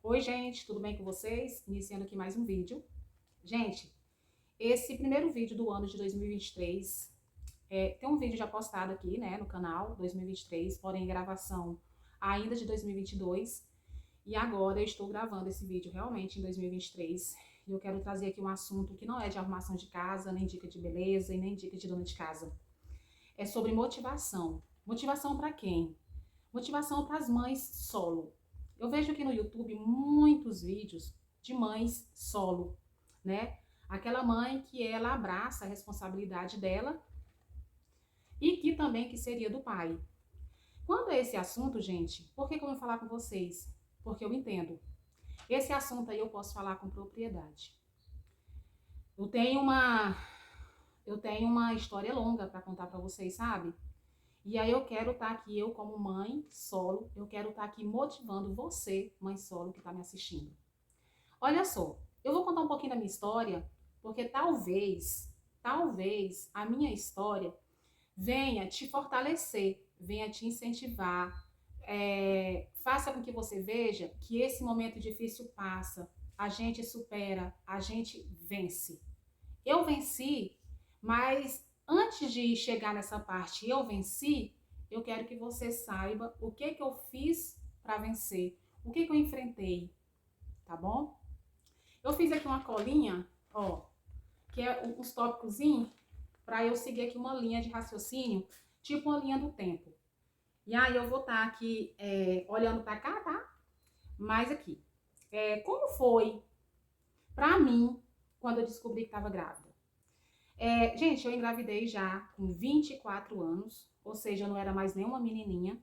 Oi, gente, tudo bem com vocês? Iniciando aqui mais um vídeo. Gente, esse primeiro vídeo do ano de 2023, tem um vídeo já postado aqui, né, no canal 2023, porém gravação ainda de 2022. E agora eu estou gravando esse vídeo realmente em 2023. E eu quero trazer aqui um assunto que não é de arrumação de casa, nem dica de beleza e nem dica de dona de casa. É sobre motivação. Motivação para quem? Motivação para as mães solo. Eu vejo aqui no YouTube muitos vídeos de mães solo, né? Aquela mãe que ela abraça a responsabilidade dela e que também que seria do pai. Quando é esse assunto, gente, por que eu vou falar com vocês? Porque eu entendo. Esse assunto aí eu posso falar com propriedade. Eu tenho uma história longa para contar para vocês, sabe? E aí eu quero estar aqui, eu como mãe solo, eu quero estar aqui motivando você, mãe solo, que está me assistindo. Olha só, eu vou contar um pouquinho da minha história, porque talvez a minha história venha te fortalecer, venha te incentivar, faça com que você veja que esse momento difícil passa, a gente supera, a gente vence. Eu venci, mas antes de chegar nessa parte, eu venci, eu quero que você saiba o que eu fiz para vencer, o que eu enfrentei, tá bom? Eu fiz aqui uma colinha, ó, que é uns tópicozinhos para eu seguir aqui uma linha de raciocínio, tipo uma linha do tempo. E aí eu vou estar aqui olhando para cá, tá? Mas aqui, como foi para mim quando eu descobri que estava grávida? Gente, eu engravidei já com 24 anos, ou seja, eu não era mais nenhuma menininha,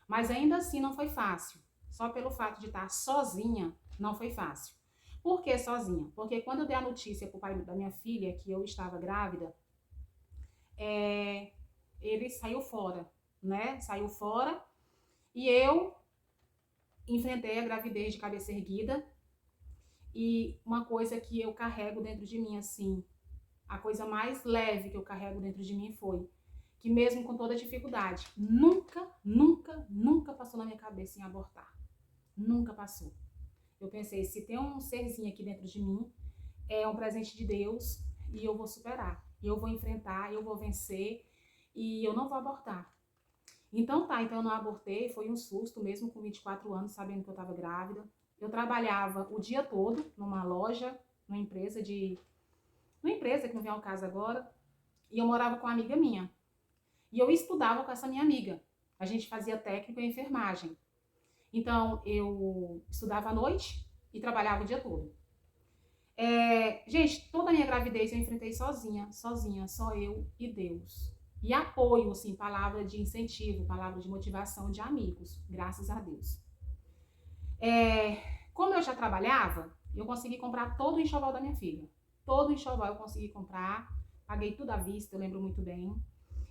mas ainda assim não foi fácil. Só pelo fato de estar sozinha, não foi fácil. Por que sozinha? Porque quando eu dei a notícia pro pai da minha filha que eu estava grávida, ele saiu fora, né? Saiu fora e eu enfrentei a gravidez de cabeça erguida. E uma coisa que eu carrego dentro de mim, assim, a coisa mais leve que eu carrego dentro de mim foi que mesmo com toda a dificuldade, nunca passou na minha cabeça em abortar. Nunca passou. Eu pensei, se tem um serzinho aqui dentro de mim, é um presente de Deus e eu vou superar. Eu vou enfrentar, eu vou vencer e eu não vou abortar. Então eu não abortei, foi um susto mesmo com 24 anos, sabendo que eu estava grávida. Eu trabalhava o dia todo numa loja, numa empresa que não vem ao caso agora, e eu morava com uma amiga minha. E eu estudava com essa minha amiga. A gente fazia técnico em enfermagem. Então, eu estudava à noite e trabalhava o dia todo. Gente, toda a minha gravidez eu enfrentei sozinha, só eu e Deus. E apoio, assim, palavra de incentivo, palavra de motivação de amigos, graças a Deus. Como eu já trabalhava, eu consegui comprar todo o enxoval da minha filha. Todo o enxoval eu consegui comprar, paguei tudo à vista, eu lembro muito bem.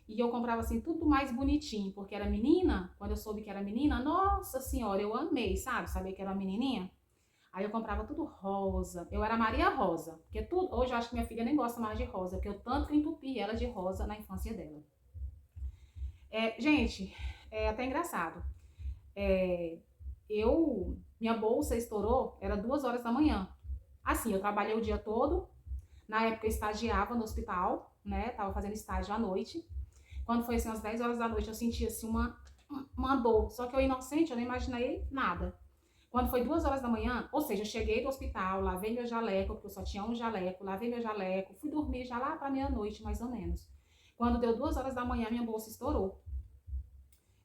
E eu comprava assim tudo mais bonitinho, porque era menina. Quando eu soube que era menina, nossa senhora, eu amei, sabe? Saber que era uma menininha. Aí eu comprava tudo rosa. Eu era Maria Rosa, porque tudo. Hoje eu acho que minha filha nem gosta mais de rosa, porque eu tanto que entupi ela de rosa na infância dela. Gente, é até engraçado. Minha bolsa estourou, era 2 horas da manhã. Assim, eu trabalhei o dia todo. Na época eu estagiava no hospital, né? Tava fazendo estágio à noite. Quando foi assim, às 10 horas da noite, eu senti assim uma dor. Só que eu inocente, eu não imaginei nada. Quando foi 2 horas da manhã, ou seja, eu cheguei do hospital, lavei meu jaleco, porque eu só tinha um jaleco, lavei meu jaleco, fui dormir já lá pra meia-noite, mais ou menos. Quando deu 2 horas da manhã, minha bolsa estourou.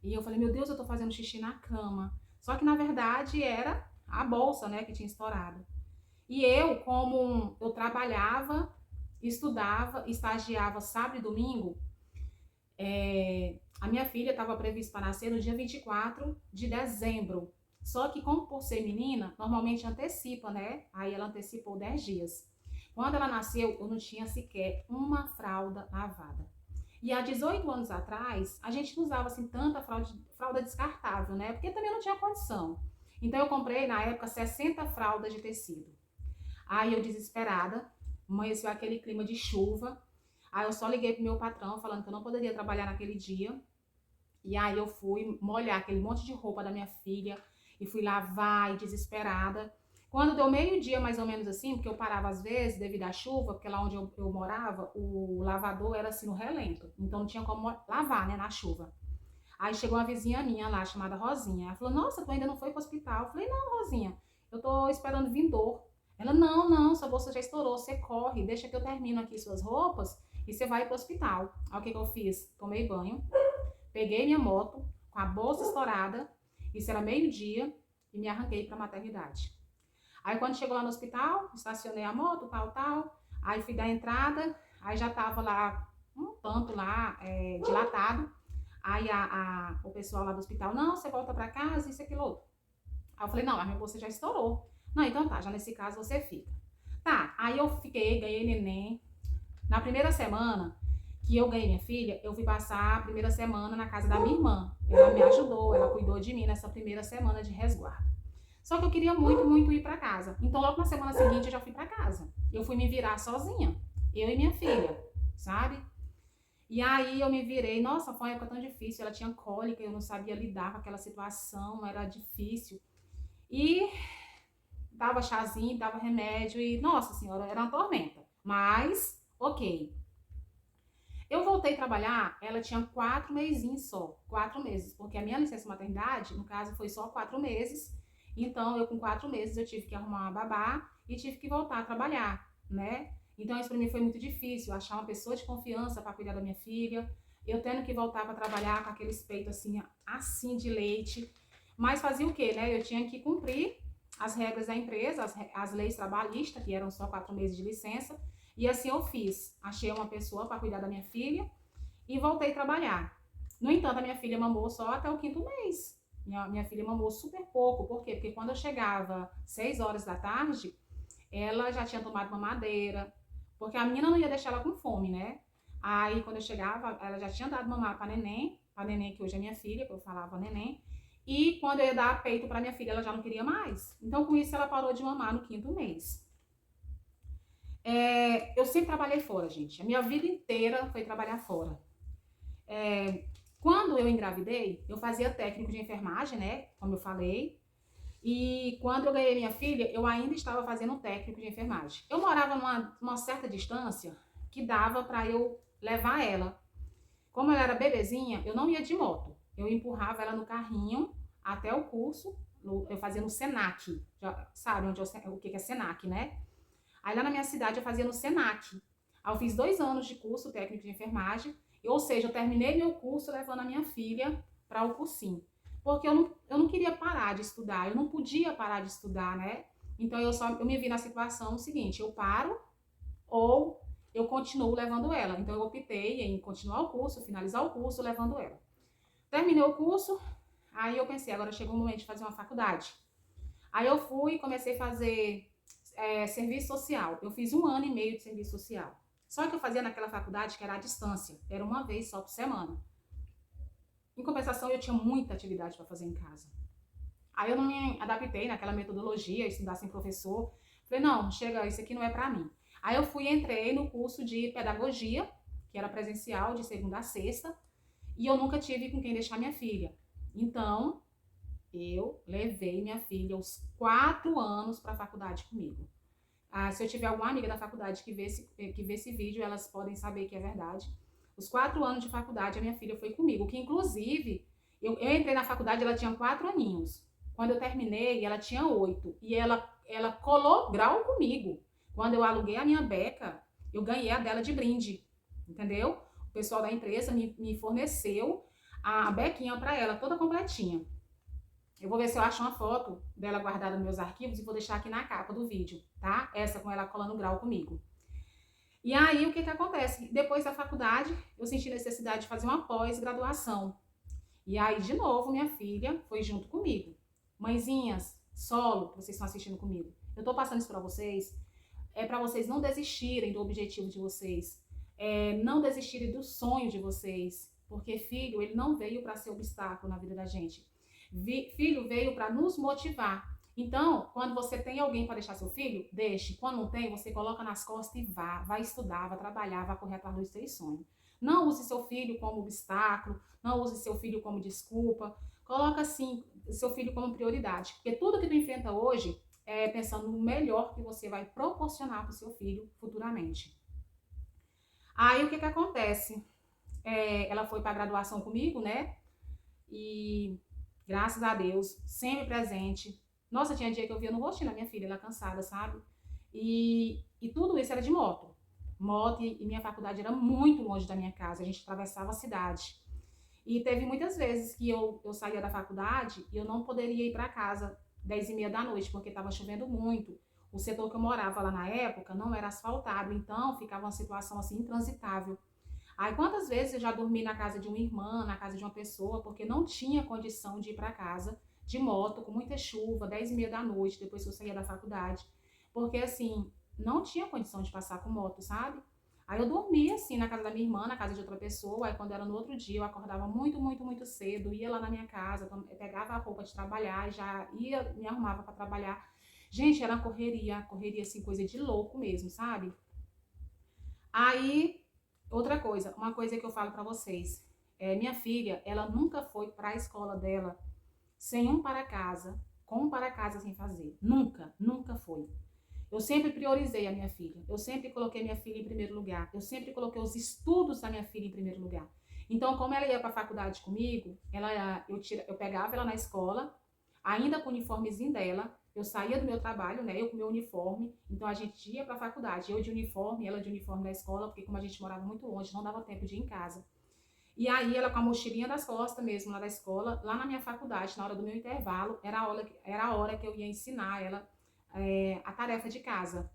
E eu falei, meu Deus, eu tô fazendo xixi na cama. Só que na verdade era a bolsa, né, que tinha estourado. E eu, como eu trabalhava, estudava, estagiava sábado e domingo, a minha filha estava prevista para nascer no dia 24 de dezembro. Só que, como por ser menina, normalmente antecipa, né? Aí ela antecipou 10 dias. Quando ela nasceu, eu não tinha sequer uma fralda lavada. E há 18 anos atrás, a gente não usava assim tanta fralda descartável, né? Porque também não tinha condição. Então eu comprei na época 60 fraldas de tecido. Aí eu desesperada, amanheceu aquele clima de chuva. Aí eu só liguei pro meu patrão falando que eu não poderia trabalhar naquele dia. E aí eu fui molhar aquele monte de roupa da minha filha. e fui lavar e desesperada. Quando deu meio-dia, mais ou menos assim, porque eu parava às vezes devido à chuva, porque lá onde eu morava, o lavador era assim no relento, então não tinha como lavar, né, na chuva. Aí chegou uma vizinha minha lá, chamada Rosinha. Ela falou, nossa, tu ainda não foi pro hospital? Eu falei, não, Rosinha, eu tô esperando vindor. Ela, não, não, sua bolsa já estourou, você corre, deixa que eu termino aqui suas roupas e você vai pro hospital. Aí o que eu fiz? Tomei banho, peguei minha moto com a bolsa estourada, isso era meio-dia, e me arranquei pra maternidade. Aí quando chegou lá no hospital, estacionei a moto, tal, aí fui dar entrada, aí já tava lá um tanto lá dilatado. Aí o pessoal lá do hospital, não, você volta pra casa, isso, aquilo, outro. Aí eu falei, não, a minha bolsa já estourou. Não, então tá, já nesse caso você fica. Tá, aí eu fiquei, ganhei neném. Na primeira semana que eu ganhei minha filha, eu fui passar a primeira semana na casa da minha irmã. Ela me ajudou, ela cuidou de mim nessa primeira semana de resguardo. Só que eu queria muito, muito ir pra casa. Então logo na semana seguinte eu já fui pra casa. Eu fui me virar sozinha, eu e minha filha, sabe? E aí eu me virei, nossa, foi uma época tão difícil, ela tinha cólica, eu não sabia lidar com aquela situação, era difícil. E dava chazinho, dava remédio e, nossa senhora, era uma tormenta. Mas, ok. Eu voltei a trabalhar, ela tinha 4 mesinhos só, 4 meses, porque a minha licença maternidade, no caso, foi só 4 meses. Então, eu com 4 meses, eu tive que arrumar uma babá e tive que voltar a trabalhar, né? Então, isso para mim foi muito difícil, achar uma pessoa de confiança para cuidar da minha filha. Eu tendo que voltar para trabalhar com aqueles peitos assim de leite. Mas fazia o quê, né? Eu tinha que cumprir as regras da empresa, as leis trabalhistas, que eram só 4 meses de licença. E assim eu fiz. Achei uma pessoa para cuidar da minha filha e voltei a trabalhar. No entanto, a minha filha mamou só até o 5º mês. Minha filha mamou super pouco. Por quê? Porque quando eu chegava 6 horas da tarde, ela já tinha tomado mamadeira. Porque a menina não ia deixar ela com fome, né? Aí, quando eu chegava, ela já tinha dado mamar pra neném que hoje é minha filha, que eu falava neném. E quando eu ia dar peito pra minha filha, ela já não queria mais. Então, com isso, ela parou de mamar no 5º mês. Eu sempre trabalhei fora, gente. A minha vida inteira foi trabalhar fora. Quando eu engravidei, eu fazia técnico de enfermagem, né? Como eu falei. E quando eu ganhei minha filha, eu ainda estava fazendo técnico de enfermagem. Eu morava numa certa distância que dava para eu levar ela. Como ela era bebezinha, eu não ia de moto. Eu empurrava ela no carrinho até o curso. Eu fazia no Senac. Já sabe o que é Senac, né? Aí lá na minha cidade eu fazia no Senac. Aí eu fiz 2 anos de curso técnico de enfermagem. Ou seja, eu terminei meu curso levando a minha filha para o cursinho. Porque eu não queria parar de estudar, eu não podia parar de estudar, né? Então eu me vi na situação seguinte, eu paro ou eu continuo levando ela. Então eu optei em continuar o curso, finalizar o curso levando ela. Terminei o curso, aí eu pensei, agora chegou o momento de fazer uma faculdade. Aí eu fui e comecei a fazer serviço social. Eu fiz 1 ano e meio de serviço social. Só que eu fazia naquela faculdade que era à distância, era uma vez só por semana. Em compensação, eu tinha muita atividade para fazer em casa. Aí eu não me adaptei naquela metodologia, estudar sem professor. Falei, não, chega, isso aqui não é para mim. Aí eu entrei no curso de pedagogia, que era presencial, de segunda a sexta, e eu nunca tive com quem deixar minha filha. Então, eu levei minha filha aos 4 anos para a faculdade comigo. Se eu tiver alguma amiga da faculdade que vê esse vídeo, elas podem saber que é verdade. Os 4 anos de faculdade, a minha filha foi comigo, que inclusive, eu entrei na faculdade, ela tinha 4 aninhos. Quando eu terminei, ela tinha 8. E ela colou grau comigo. Quando eu aluguei a minha beca, eu ganhei a dela de brinde, entendeu? O pessoal da empresa me forneceu a bequinha para ela, toda completinha. Eu vou ver se eu acho uma foto dela guardada nos meus arquivos e vou deixar aqui na capa do vídeo, tá? Essa com ela colando grau comigo. E aí, o que acontece? Depois da faculdade, eu senti necessidade de fazer uma pós-graduação. E aí, de novo, minha filha foi junto comigo. Mãezinhas, solo, que vocês estão assistindo comigo. Eu tô passando isso pra vocês, pra vocês não desistirem do objetivo de vocês. Não desistirem do sonho de vocês. Porque filho, ele não veio para ser obstáculo na vida da gente. Filho veio para nos motivar. Então, quando você tem alguém para deixar seu filho, deixe. Quando não tem, você coloca nas costas e vai estudar, vai trabalhar, vai correr atrás dos seus sonhos. Não use seu filho como obstáculo, não use seu filho como desculpa. Coloca assim, seu filho como prioridade, porque tudo que tu enfrenta hoje é pensando no melhor que você vai proporcionar para o seu filho futuramente. Aí o que acontece? Ela foi para a graduação comigo, né? E graças a Deus, sempre presente. Nossa, tinha dia que eu via no rostinho da minha filha, ela cansada, sabe? E tudo isso era de moto. Moto e minha faculdade era muito longe da minha casa, a gente atravessava a cidade. E teve muitas vezes que eu saía da faculdade e eu não poderia ir para casa 10h30 da noite, porque estava chovendo muito. O setor que eu morava lá na época não era asfaltado, então ficava uma situação assim intransitável. Aí quantas vezes eu já dormi na casa de uma irmã, na casa de uma pessoa, porque não tinha condição de ir para casa de moto, com muita chuva, 10h30 da noite, depois que eu saía da faculdade. Porque assim, não tinha condição de passar com moto, sabe? Aí eu dormia assim na casa da minha irmã, na casa de outra pessoa. Aí quando era no outro dia, eu acordava muito, muito, muito cedo, ia lá na minha casa, pegava a roupa de trabalhar, já ia, me arrumava para trabalhar. Gente, era correria, correria assim, coisa de louco mesmo, sabe? Aí, outra coisa, uma coisa que eu falo para vocês, minha filha, ela nunca foi para a escola dela sem um para casa, com um para casa sem fazer. Nunca, nunca foi. Eu sempre priorizei a minha filha. Eu sempre coloquei minha filha em primeiro lugar. Eu sempre coloquei os estudos da minha filha em primeiro lugar. Então, como ela ia para a faculdade comigo, eu pegava ela na escola, ainda com o uniformezinho dela. Eu saía do meu trabalho, né? Eu com meu uniforme. Então, a gente ia para a faculdade. Eu de uniforme, ela de uniforme da escola, porque como a gente morava muito longe, não dava tempo de ir em casa. E aí, ela com a mochilinha das costas mesmo, lá da escola, lá na minha faculdade, na hora do meu intervalo, era a hora que eu ia ensinar ela a tarefa de casa.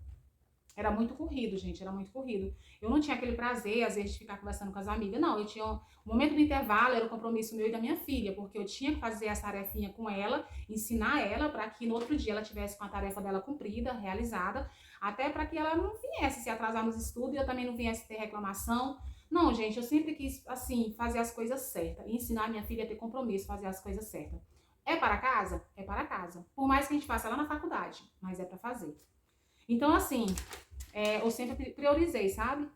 Era muito corrido, gente, era muito corrido. Eu não tinha aquele prazer, às vezes, de ficar conversando com as amigas. Não, eu tinha o momento do intervalo, era o compromisso meu e da minha filha, porque eu tinha que fazer essa tarefinha com ela, ensinar ela para que no outro dia ela tivesse com a tarefa dela cumprida, realizada, até para que ela não viesse se atrasar nos estudos e eu também não viesse ter reclamação. Não, gente, eu sempre quis, assim, fazer as coisas certas, e ensinar a minha filha a ter compromisso, fazer as coisas certas. É para casa? É para casa. Por mais que a gente faça lá na faculdade, mas é para fazer. Então, assim, eu sempre priorizei, sabe?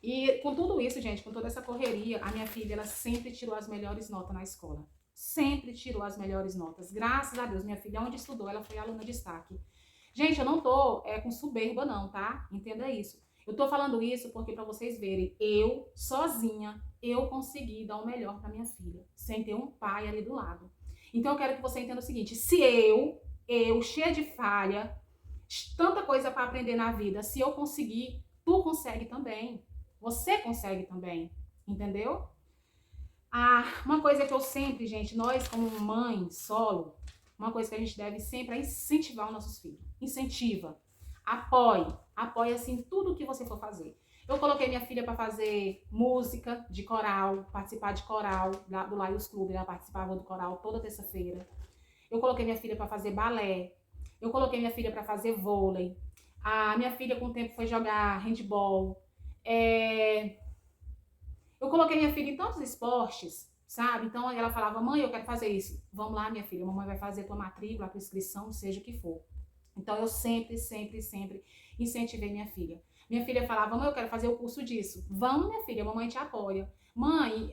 E com tudo isso, gente, com toda essa correria, a minha filha, ela sempre tirou as melhores notas na escola. Sempre tirou as melhores notas. Graças a Deus, minha filha, onde estudou, ela foi aluna de destaque. Gente, eu não tô com soberba não, tá? Entenda isso. Eu tô falando isso porque para vocês verem, eu, sozinha, eu consegui dar o melhor para minha filha, sem ter um pai ali do lado. Então eu quero que você entenda o seguinte, se eu, cheia de falha, tanta coisa para aprender na vida, se eu conseguir, tu consegue também. Você consegue também, entendeu? Uma coisa que eu sempre, gente, nós como mãe solo, uma coisa que a gente deve sempre é incentivar os nossos filhos. Incentiva, apoie, apoie assim tudo que você for fazer. Eu coloquei minha filha para fazer música de coral, participar de coral do Lions Club, ela participava do coral toda terça-feira. Eu coloquei minha filha para fazer balé. Eu coloquei minha filha para fazer vôlei. A minha filha com o tempo foi jogar handball. É, eu coloquei minha filha em tantos esportes, sabe? Então ela falava, mãe, eu quero fazer isso. Vamos lá, minha filha, mamãe vai fazer tua matrícula, a tua inscrição, seja o que for. Então eu sempre, sempre, sempre incentivei minha filha. Minha filha falava, mãe, eu quero fazer o curso disso. Vamos, minha filha, mamãe te apoia. Mãe,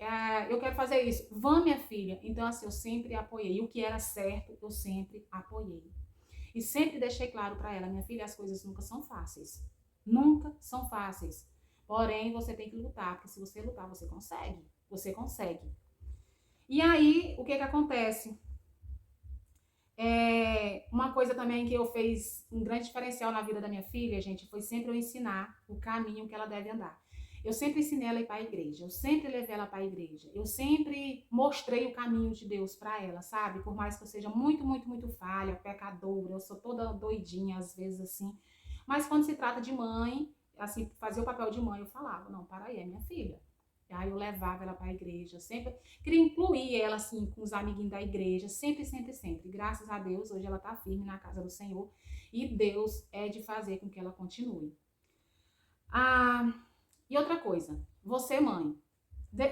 eu quero fazer isso. Vamos, minha filha. Então, assim, eu sempre apoiei. O que era certo, eu sempre apoiei. E sempre deixei claro para ela, minha filha, as coisas nunca são fáceis. Nunca são fáceis. Porém, você tem que lutar, porque se você lutar, você consegue. Você consegue. E aí, o que acontece? Uma coisa também que eu fiz um grande diferencial na vida da minha filha, gente, foi sempre eu ensinar o caminho que ela deve andar. Eu sempre ensinei ela a ir para a igreja, eu sempre levei ela para a igreja, eu sempre mostrei o caminho de Deus para ela, sabe? Por mais que eu seja muito, muito, muito falha, pecadora, eu sou toda doidinha às vezes assim, mas quando se trata de mãe, assim, fazer o papel de mãe, eu falava, não, para aí, é minha filha. Aí eu levava ela para a igreja, sempre queria incluir ela assim com os amiguinhos da igreja, sempre, sempre, sempre. Graças a Deus, hoje ela está firme na casa do Senhor e Deus é de fazer com que ela continue. E outra coisa, você mãe,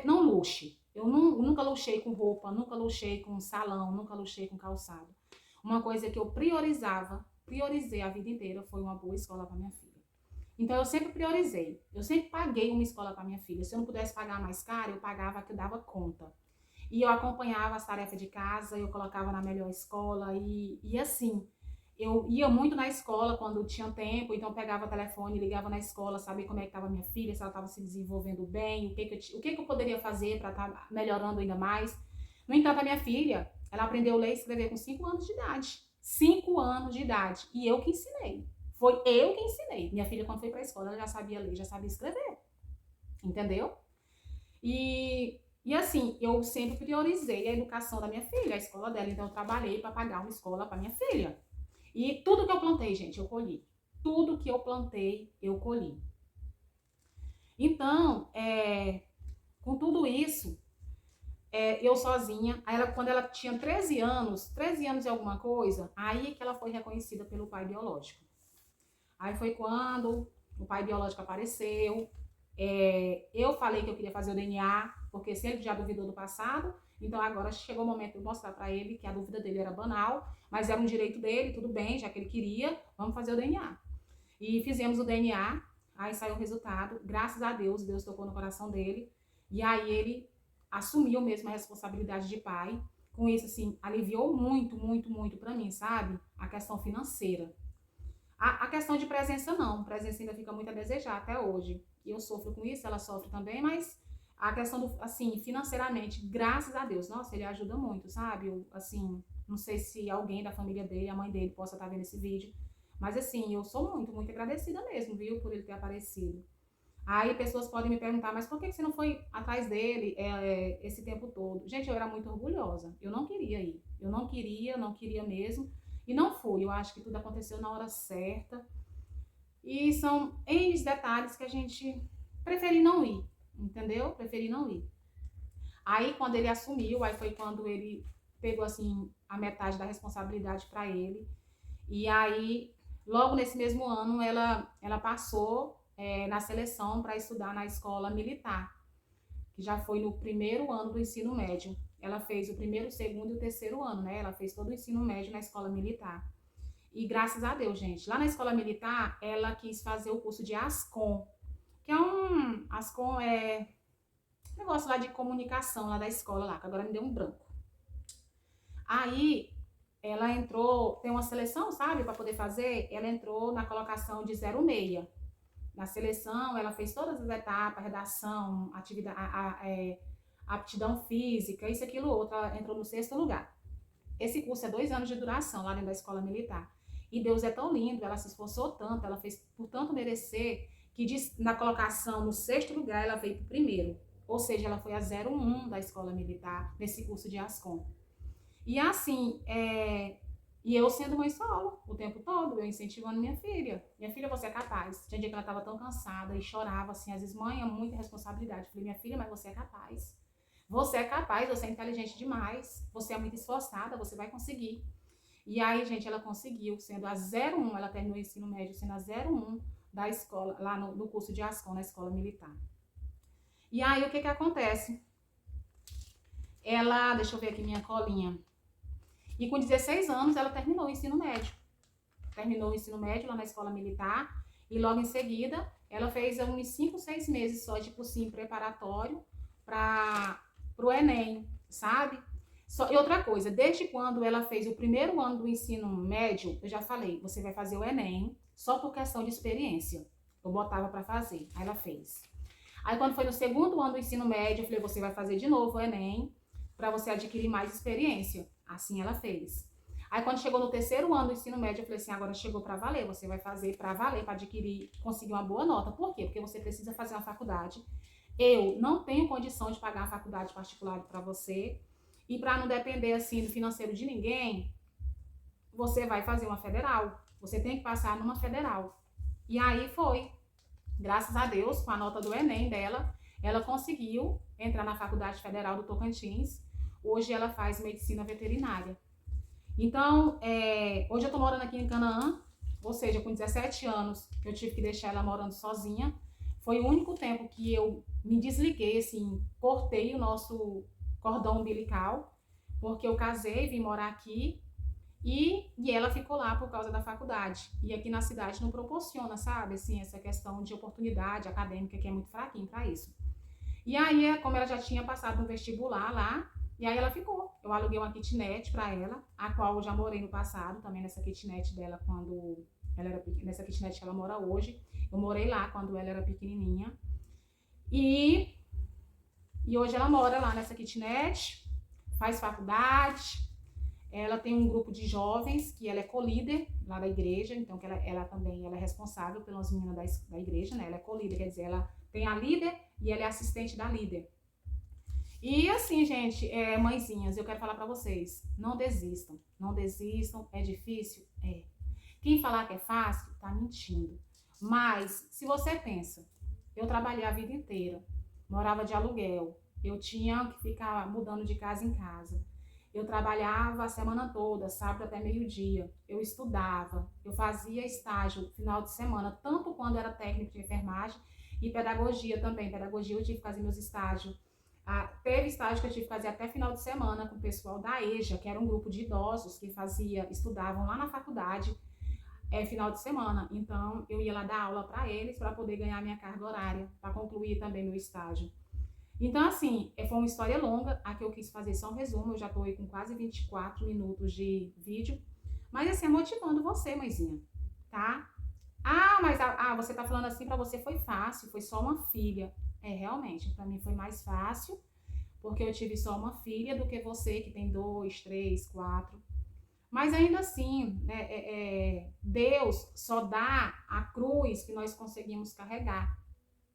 não luxe. Eu nunca luxei com roupa, nunca luxei com salão, nunca luxei com calçado. Uma coisa que eu priorizei a vida inteira foi uma boa escola para minha filha. Então eu sempre priorizei, eu sempre paguei uma escola para minha filha. Se eu não pudesse pagar mais caro, eu pagava a que dava conta. E eu acompanhava as tarefas de casa, eu colocava na melhor escola e assim, eu ia muito na escola quando tinha tempo, então eu pegava o telefone, ligava na escola, sabia como é que estava minha filha, se ela estava se desenvolvendo bem, o que que eu poderia fazer para estar melhorando ainda mais. No entanto, a minha filha, ela aprendeu a ler e escrever com 5 anos de idade. 5 anos de idade. E eu que ensinei. Foi eu que ensinei. Minha filha, quando foi para a escola, ela já sabia ler, já sabia escrever. Entendeu? E assim, eu sempre priorizei a educação da minha filha, a escola dela. Então, eu trabalhei para pagar uma escola para minha filha. E tudo que eu plantei, gente, eu colhi. Tudo que eu plantei, eu colhi. Então, com tudo isso, eu sozinha, aí ela, quando ela tinha 13 anos e alguma coisa, aí que ela foi reconhecida pelo pai biológico. Aí foi quando o pai biológico apareceu, eu falei que eu queria fazer o DNA, porque se ele já duvidou do passado, então agora chegou o momento de eu mostrar para ele que a dúvida dele era banal, mas era um direito dele, tudo bem, já que ele queria, vamos fazer o DNA. E fizemos o DNA, aí saiu o resultado, graças a Deus, Deus tocou no coração dele, e aí ele assumiu mesmo a responsabilidade de pai. Com isso, assim, aliviou muito, muito, muito para mim, sabe? A questão financeira. A questão de presença, não. Presença ainda fica muito a desejar até hoje. E eu sofro com isso, ela sofre também, mas a questão do, assim, financeiramente, graças a Deus, nossa, ele ajuda muito, sabe? Eu, assim, não sei se alguém da família dele, a mãe dele, possa estar vendo esse vídeo, mas assim, eu sou muito, muito agradecida mesmo, viu, por ele ter aparecido. Aí pessoas podem me perguntar, mas por que você não foi atrás dele esse tempo todo? Gente, eu era muito orgulhosa. Eu não queria ir. Eu não queria mesmo. E não fui. Eu acho que tudo aconteceu na hora certa. E são N detalhes que a gente prefere não ir. Entendeu? Preferi não ir. Aí quando ele assumiu, aí foi quando ele pegou assim a metade da responsabilidade para ele. E aí, logo nesse mesmo ano, ela passou na seleção para estudar na escola militar, que já foi no primeiro ano do ensino médio. Ela fez o primeiro, o segundo e o terceiro ano, né? Ela fez todo o ensino médio na escola militar. E graças a Deus, gente, lá na escola militar, ela quis fazer o curso de Ascom, que é Ascom é um negócio lá de comunicação lá da escola lá, que agora me deu um branco. Aí ela entrou, tem uma seleção, sabe, para poder fazer, ela entrou na colocação de 06. Na seleção, ela fez todas as etapas, redação, atividade, aptidão física, isso, aquilo, outro, ela entrou no 6º lugar. Esse curso é 2 anos de duração lá dentro da escola militar. E Deus é tão lindo, ela se esforçou tanto, ela fez por tanto merecer, que na colocação no 6º lugar, ela veio para o primeiro. Ou seja, ela foi a 01 da escola militar, nesse curso de Ascom. E assim, e eu sendo mãe solo o tempo todo, eu incentivando minha filha. Minha filha, você é capaz. Tinha dia que ela estava tão cansada e chorava, assim, às vezes, mãe, é muita responsabilidade. Eu falei, minha filha, mas você é capaz. Você é capaz, você é inteligente demais, você é muito esforçada, você vai conseguir. E aí, gente, ela conseguiu, sendo a 01, ela terminou o ensino médio sendo a 01 da escola, lá no curso de Ascom, na escola militar. E aí, o que que acontece? Ela, deixa eu ver aqui minha colinha. E com 16 anos, ela terminou o ensino médio. Terminou o ensino médio lá na escola militar. E logo em seguida, ela fez uns 5, 6 meses só de cursinho preparatório para o Enem, sabe? E outra coisa, desde quando ela fez o primeiro ano do ensino médio, eu já falei, você vai fazer o Enem só por questão de experiência. Eu botava para fazer, aí ela fez. Aí quando foi no segundo ano do ensino médio, eu falei, você vai fazer de novo o Enem para você adquirir mais experiência. Assim ela fez. Aí quando chegou no terceiro ano do ensino médio, eu falei assim, agora chegou para valer, você vai fazer para valer, para adquirir, conseguir uma boa nota. Por quê? Porque você precisa fazer uma faculdade. Eu não tenho condição de pagar uma faculdade particular para você. E para não depender assim do financeiro de ninguém, você vai fazer uma federal. Você tem que passar numa federal. E aí foi. Graças a Deus, com a nota do Enem dela, ela conseguiu entrar na Faculdade Federal do Tocantins. Hoje ela faz medicina veterinária. Então, hoje eu tô morando aqui em Canaã, ou seja, com 17 anos, eu tive que deixar ela morando sozinha. Foi o único tempo que eu me desliguei, assim, cortei o nosso cordão umbilical, porque eu casei, vim morar aqui, e ela ficou lá por causa da faculdade. E aqui na cidade não proporciona, sabe, assim, essa questão de oportunidade acadêmica, que é muito fraquinho para isso. E aí, como ela já tinha passado no vestibular lá, E aí ela ficou. Eu aluguei uma kitnet para ela, a qual eu já morei no passado, também nessa kitnet dela quando ela era pequena, nessa kitnet que ela mora hoje. Eu morei lá quando ela era pequenininha. E hoje ela mora lá nessa kitnet, faz faculdade. Ela tem um grupo de jovens que ela é co-líder lá da igreja, então que ela também ela é responsável pelas meninas da igreja, né? Ela é co-líder, quer dizer, ela tem a líder e ela é assistente da líder. E assim, gente, mãezinhas, eu quero falar para vocês, não desistam, não desistam, é difícil? É. Quem falar que é fácil, tá mentindo. Mas, se você pensa, eu trabalhei a vida inteira, morava de aluguel, eu tinha que ficar mudando de casa em casa. Eu trabalhava a semana toda, sábado até meio-dia. Eu estudava, eu fazia estágio final de semana, tanto quando era técnico de enfermagem e pedagogia também. Pedagogia eu tive que fazer meus estágios. Teve estágio que eu tive que fazer até final de semana com o pessoal da EJA, que era um grupo de idosos que estudavam lá na faculdade, final de semana. Então, eu ia lá dar aula para eles, para poder ganhar minha carga horária, para concluir também meu estágio. Então, assim, foi uma história longa, a que eu quis fazer só um resumo, eu já tô aí com quase 24 minutos de vídeo, mas assim, é motivando você, mãezinha, tá? Mas você tá falando assim, pra você foi fácil, foi só uma filha. Realmente, pra mim foi mais fácil, porque eu tive só uma filha do que você que tem 2, 3, 4. Mas ainda assim, né, Deus só dá a cruz que nós conseguimos carregar,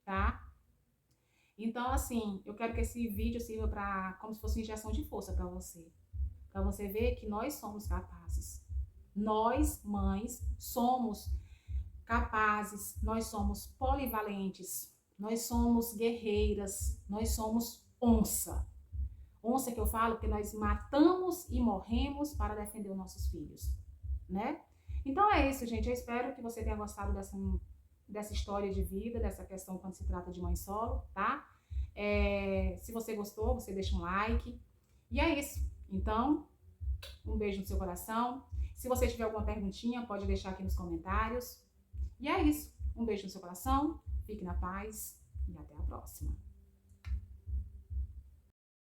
tá? Então, assim, eu quero que esse vídeo sirva para como se fosse uma injeção de força para você ver que nós somos capazes. Nós, mães, somos capazes, nós somos polivalentes, nós somos guerreiras, nós somos onça. Onça que eu falo que nós matamos e morremos para defender os nossos filhos, né? Então é isso, gente. Eu espero que você tenha gostado dessa história de vida, dessa questão quando se trata de mãe solo, tá? Se você gostou, você deixa um like. E é isso. Então, um beijo no seu coração. Se você tiver alguma perguntinha, pode deixar aqui nos comentários. E é isso. Um beijo no seu coração, fique na paz e até a próxima.